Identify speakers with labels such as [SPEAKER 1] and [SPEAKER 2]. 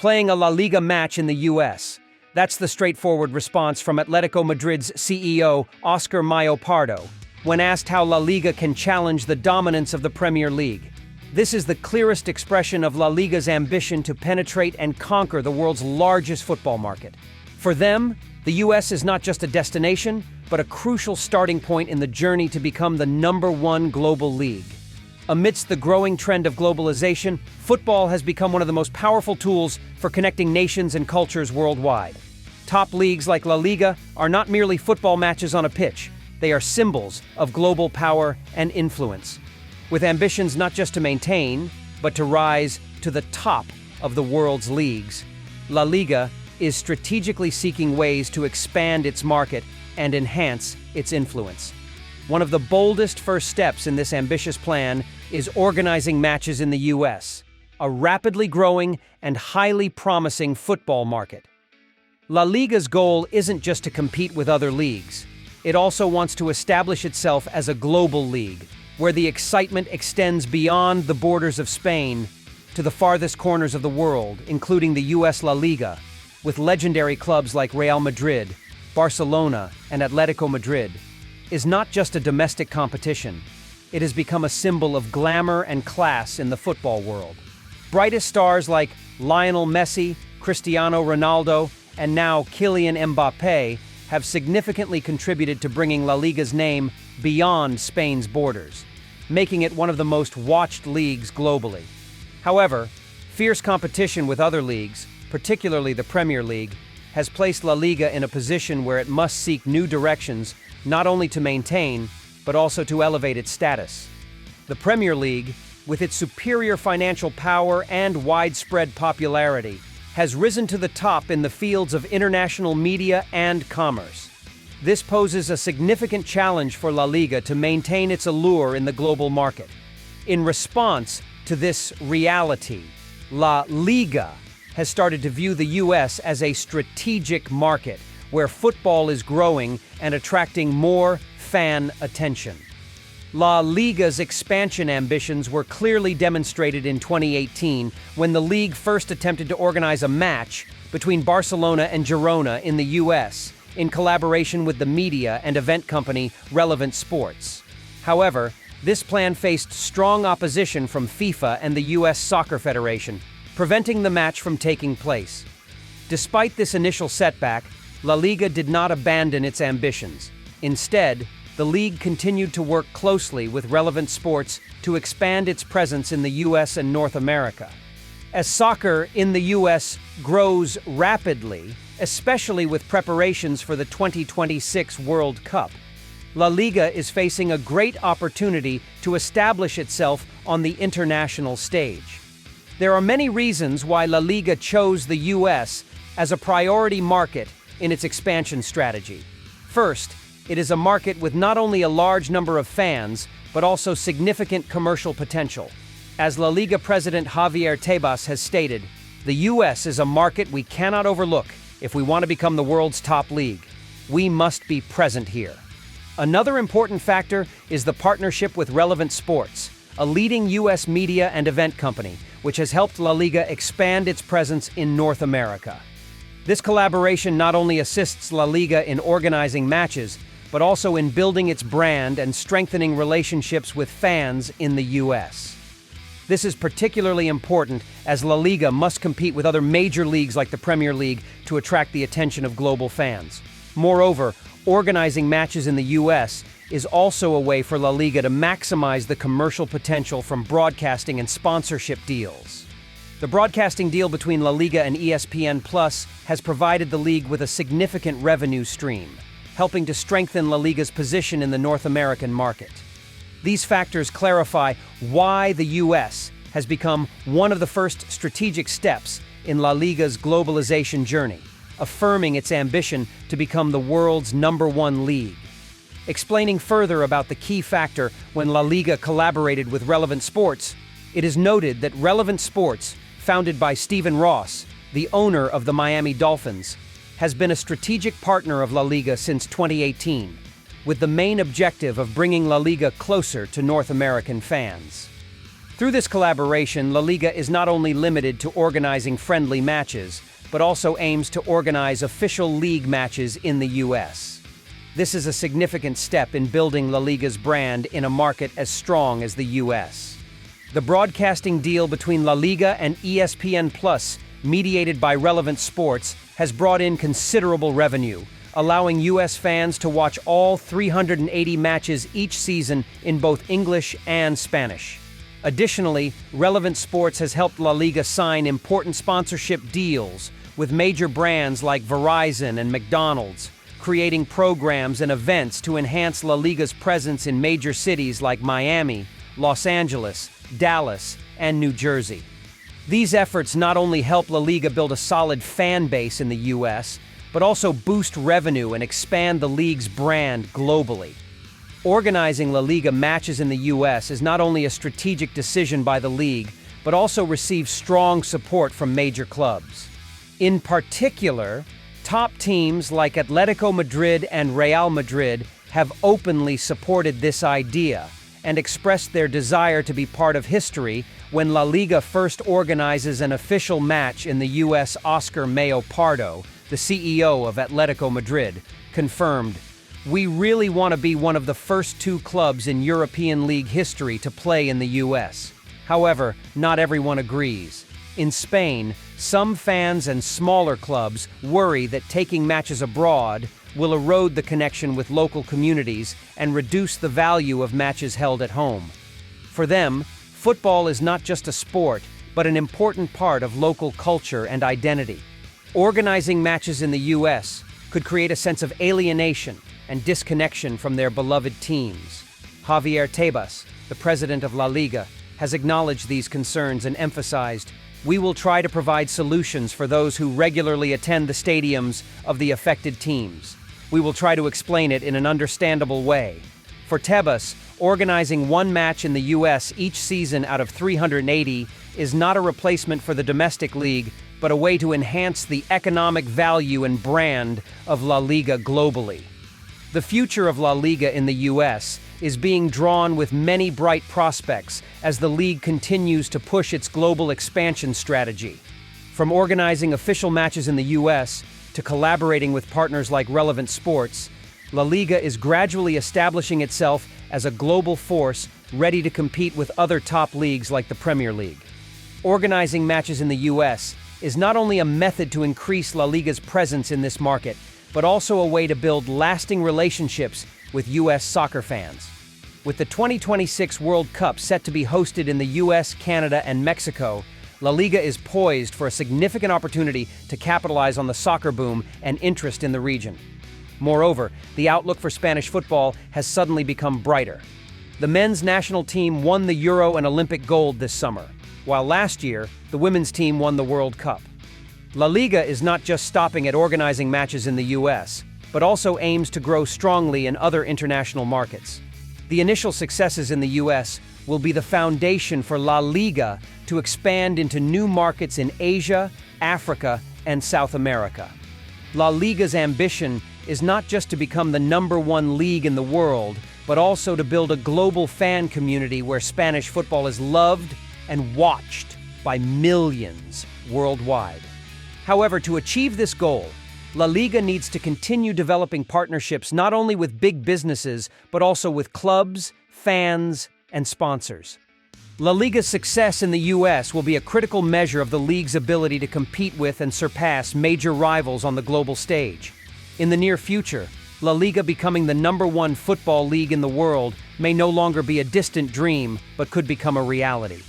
[SPEAKER 1] playing a La Liga match in the US. That's the straightforward response from Atletico Madrid's CEO, Oscar Mayo Pardo, when asked how La Liga can challenge the dominance of the Premier League. This is the clearest expression of La Liga's ambition to penetrate and conquer the world's largest football market. For them, the US is not just a destination, but a crucial starting point in the journey to become the #1 global league. Amidst the growing trend of globalization, football has become one of the most powerful tools for connecting nations and cultures worldwide. Top leagues like La Liga are not merely football matches on a pitch. They are symbols of global power and influence, with ambitions not just to maintain, but to rise to the top of the world's leagues. La Liga is strategically seeking ways to expand its market and enhance its influence. One of the boldest first steps in this ambitious plan is organizing matches in the US, a rapidly growing and highly promising football market. La Liga's goal isn't just to compete with other leagues. It also wants to establish itself as a global league, where the excitement extends beyond the borders of Spain to the farthest corners of the world, including the US La Liga, with legendary clubs like Real Madrid, Barcelona, and Atletico Madrid, is not just a domestic competition. It has become a symbol of glamour and class in the football world. Brightest stars like Lionel Messi, Cristiano Ronaldo, and now Kylian Mbappé have significantly contributed to bringing La Liga's name beyond Spain's borders, making it one of the most watched leagues globally. However, fierce competition with other leagues, particularly the Premier League, has placed La Liga in a position where it must seek new directions, not only to maintain, but also to elevate its status. The Premier League, with its superior financial power and widespread popularity, has risen to the top in the fields of international media and commerce. This poses a significant challenge for La Liga to maintain its allure in the global market. In response to this reality, La Liga has started to view the US as a strategic market where football is growing and attracting more fan attention. La Liga's expansion ambitions were clearly demonstrated in 2018 when the league first attempted to organize a match between Barcelona and Girona in the US in collaboration with the media and event company Relevant Sports. However, this plan faced strong opposition from FIFA and the US Soccer Federation, preventing the match from taking place. Despite this initial setback, La Liga did not abandon its ambitions. Instead, the league continued to work closely with Relevant Sports to expand its presence in the US and North America. As soccer in the US grows rapidly, especially with preparations for the 2026 World Cup, La Liga is facing a great opportunity to establish itself on the international stage. There are many reasons why La Liga chose the US as a priority market in its expansion strategy. First, it is a market with not only a large number of fans, but also significant commercial potential. As La Liga president Javier Tebas has stated, the US is a market we cannot overlook if we want to become the world's top league. We must be present here. Another important factor is the partnership with Relevant Sports, a leading US media and event company, which has helped La Liga expand its presence in North America. This collaboration not only assists La Liga in organizing matches, but also in building its brand and strengthening relationships with fans in the US. This is particularly important as La Liga must compete with other major leagues like the Premier League to attract the attention of global fans. Moreover, organizing matches in the US is also a way for La Liga to maximize the commercial potential from broadcasting and sponsorship deals. The broadcasting deal between La Liga and ESPN Plus has provided the league with a significant revenue stream, helping to strengthen La Liga's position in the North American market. These factors clarify why the US has become one of the first strategic steps in La Liga's globalization journey, affirming its ambition to become the world's #1 league. Explaining further about the key factor when La Liga collaborated with Relevant Sports, it is noted that Relevant Sports, founded by Stephen Ross, the owner of the Miami Dolphins, has been a strategic partner of La Liga since 2018, with the main objective of bringing La Liga closer to North American fans. Through this collaboration, La Liga is not only limited to organizing friendly matches, but also aims to organize official league matches in the US. This is a significant step in building La Liga's brand in a market as strong as the US. The broadcasting deal between La Liga and ESPN Plus, mediated by Relevant Sports, has brought in considerable revenue, allowing US fans to watch all 380 matches each season in both English and Spanish. Additionally, Relevant Sports has helped La Liga sign important sponsorship deals with major brands like Verizon and McDonald's, creating programs and events to enhance La Liga's presence in major cities like Miami, Los Angeles, Dallas, and New Jersey. These efforts not only help La Liga build a solid fan base in the US, but also boost revenue and expand the league's brand globally. Organizing La Liga matches in the US is not only a strategic decision by the league, but also receives strong support from major clubs. In particular, top teams like Atletico Madrid and Real Madrid have openly supported this idea and expressed their desire to be part of history when La Liga first organizes an official match in the US. Oscar Mayo Pardo, the CEO of Atletico Madrid, confirmed, "We really want to be one of the first two clubs in European League history to play in the US." However, not everyone agrees. In Spain, some fans and smaller clubs worry that taking matches abroad will erode the connection with local communities and reduce the value of matches held at home. For them, football is not just a sport, but an important part of local culture and identity. Organizing matches in the US could create a sense of alienation and disconnection from their beloved teams. Javier Tebas, the president of La Liga, has acknowledged these concerns and emphasized, "We will try to provide solutions for those who regularly attend the stadiums of the affected teams. We will try to explain it in an understandable way." For Tebas, organizing one match in the US each season out of 380 is not a replacement for the domestic league, but a way to enhance the economic value and brand of La Liga globally. The future of La Liga in the US is being drawn with many bright prospects as the league continues to push its global expansion strategy. From organizing official matches in the US to collaborating with partners like Relevant Sports, La Liga is gradually establishing itself as a global force ready to compete with other top leagues like the Premier League. Organizing matches in the US is not only a method to increase La Liga's presence in this market, but also a way to build lasting relationships with US soccer fans. With the 2026 World Cup set to be hosted in the US, Canada, and Mexico, La Liga is poised for a significant opportunity to capitalize on the soccer boom and interest in the region. Moreover, the outlook for Spanish football has suddenly become brighter. The men's national team won the Euro and Olympic gold this summer, while last year, the women's team won the World Cup. La Liga is not just stopping at organizing matches in the US, but also aims to grow strongly in other international markets. The initial successes in the US will be the foundation for La Liga to expand into new markets in Asia, Africa, and South America. La Liga's ambition is not just to become the #1 league in the world, but also to build a global fan community where Spanish football is loved and watched by millions worldwide. However, to achieve this goal, La Liga needs to continue developing partnerships not only with big businesses, but also with clubs, fans, and sponsors. La Liga's success in the US will be a critical measure of the league's ability to compete with and surpass major rivals on the global stage. In the near future, La Liga becoming the #1 football league in the world may no longer be a distant dream, but could become a reality.